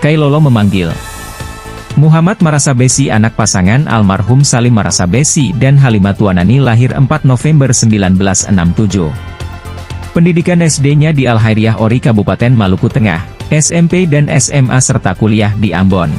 Kailolo memanggil. Muhammad Marasabesi anak pasangan almarhum Salim Marasabesi dan Halimah Tuanani lahir 4 November 1967. Pendidikan SD-nya di Al-Hairiyah Ori Kabupaten Maluku Tengah, SMP dan SMA serta kuliah di Ambon.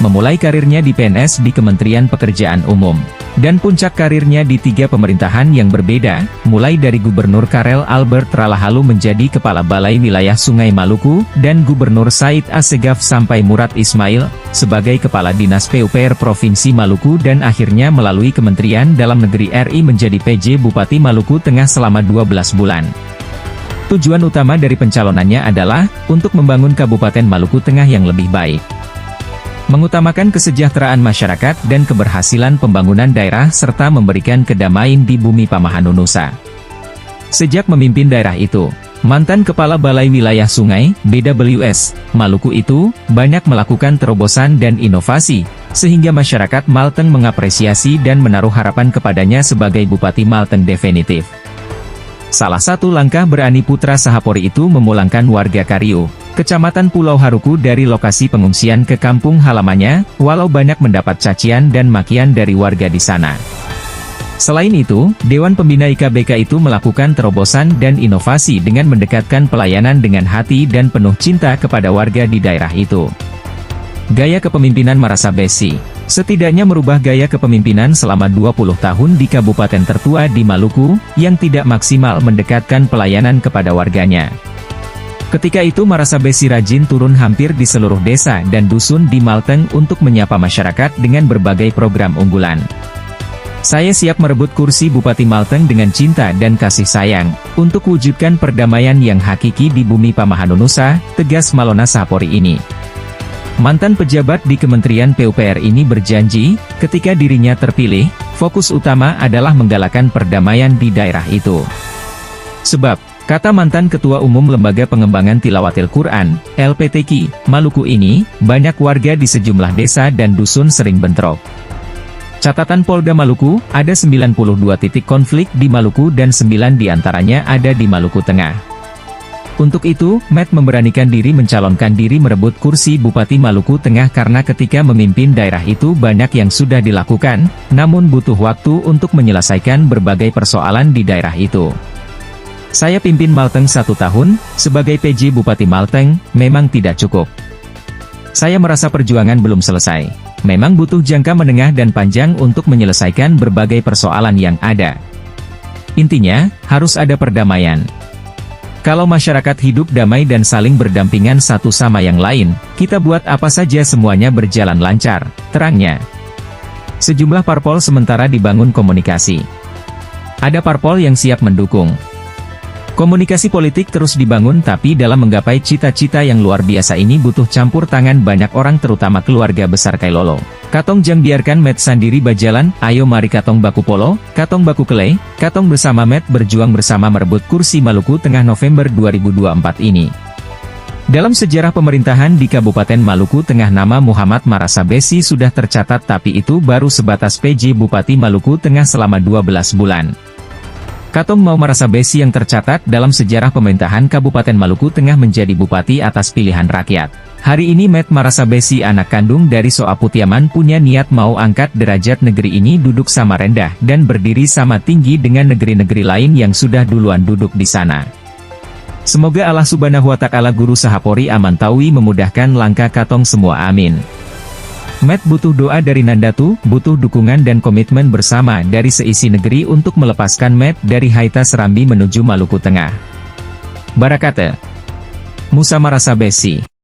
Memulai karirnya di PNS di Kementerian Pekerjaan Umum, dan puncak karirnya di 3 pemerintahan yang berbeda, mulai dari Gubernur Karel Albert Ralahalu menjadi Kepala Balai Wilayah Sungai Maluku, dan Gubernur Said Assegaf sampai Murad Ismail, sebagai Kepala Dinas PUPR Provinsi Maluku dan akhirnya melalui Kementerian Dalam Negeri RI menjadi PJ Bupati Maluku Tengah selama 12 bulan. Tujuan utama dari pencalonannya adalah, untuk membangun Kabupaten Maluku Tengah yang lebih baik. Mengutamakan kesejahteraan masyarakat dan keberhasilan pembangunan daerah serta memberikan kedamaian di bumi Pamahanu Nusa. Sejak memimpin daerah itu, mantan Kepala Balai Wilayah Sungai, BWS, Maluku itu, banyak melakukan terobosan dan inovasi, sehingga masyarakat Malteng mengapresiasi dan menaruh harapan kepadanya sebagai Bupati Malteng definitif. Salah satu langkah berani putra Sahapori itu memulangkan warga Kariu, Kecamatan Pulau Haruku dari lokasi pengungsian ke kampung halamannya, walau banyak mendapat cacian dan makian dari warga di sana. Selain itu, Dewan Pembina IKBK itu melakukan terobosan dan inovasi dengan mendekatkan pelayanan dengan hati dan penuh cinta kepada warga di daerah itu. Gaya kepemimpinan Marasabesi setidaknya merubah gaya kepemimpinan selama 20 tahun di kabupaten tertua di Maluku, yang tidak maksimal mendekatkan pelayanan kepada warganya. Ketika itu Marasabesi rajin turun hampir di seluruh desa dan dusun di Malteng untuk menyapa masyarakat dengan berbagai program unggulan. Saya siap merebut kursi Bupati Malteng dengan cinta dan kasih sayang, untuk wujudkan perdamaian yang hakiki di bumi Pamahanu Nusa, tegas Malona Sahapori ini. Mantan pejabat di Kementerian PUPR ini berjanji, ketika dirinya terpilih, fokus utama adalah menggalakkan perdamaian di daerah itu. Sebab, kata mantan Ketua Umum Lembaga Pengembangan Tilawatil Quran, LPTQ, Maluku ini, banyak warga di sejumlah desa dan dusun sering bentrok. Catatan Polda Maluku, ada 92 titik konflik di Maluku dan 9 diantaranya ada di Maluku Tengah. Untuk itu, Met memberanikan diri mencalonkan diri merebut kursi Bupati Maluku Tengah karena ketika memimpin daerah itu banyak yang sudah dilakukan, namun butuh waktu untuk menyelesaikan berbagai persoalan di daerah itu. Saya pimpin Malteng 1 tahun, sebagai PJ Bupati Malteng, memang tidak cukup. Saya merasa perjuangan belum selesai. Memang butuh jangka menengah dan panjang untuk menyelesaikan berbagai persoalan yang ada. Intinya, harus ada perdamaian. Kalau masyarakat hidup damai dan saling berdampingan satu sama yang lain, kita buat apa saja semuanya berjalan lancar, terangnya. Sejumlah parpol sementara dibangun komunikasi. Ada parpol yang siap mendukung. Komunikasi politik terus dibangun tapi dalam menggapai cita-cita yang luar biasa ini butuh campur tangan banyak orang terutama keluarga besar Kailolo. Katong jang biarkan Met sandiri bajalan, ayo mari katong baku polo, katong baku kelai, katong bersama Met berjuang bersama merebut kursi Maluku Tengah November 2024 ini. Dalam sejarah pemerintahan di Kabupaten Maluku Tengah nama Muhammad Marasabesi sudah tercatat tapi itu baru sebatas PJ Bupati Maluku Tengah selama 12 bulan. Katong mau Marasabesi yang tercatat dalam sejarah pemerintahan Kabupaten Maluku Tengah menjadi bupati atas pilihan rakyat. Hari ini Met Marasabesi anak kandung dari Soa Putiaman punya niat mau angkat derajat negeri ini duduk sama rendah dan berdiri sama tinggi dengan negeri-negeri lain yang sudah duluan duduk di sana. Semoga Allah Subhanahu wa Ta'ala Guru Sahapori Amantawi memudahkan langkah katong semua, amin. Met butuh doa dari Nandatu, butuh dukungan dan komitmen bersama dari seisi negeri untuk melepaskan Met dari Haita Serambi menuju Maluku Tengah. Barakate. Musa Marasabesi.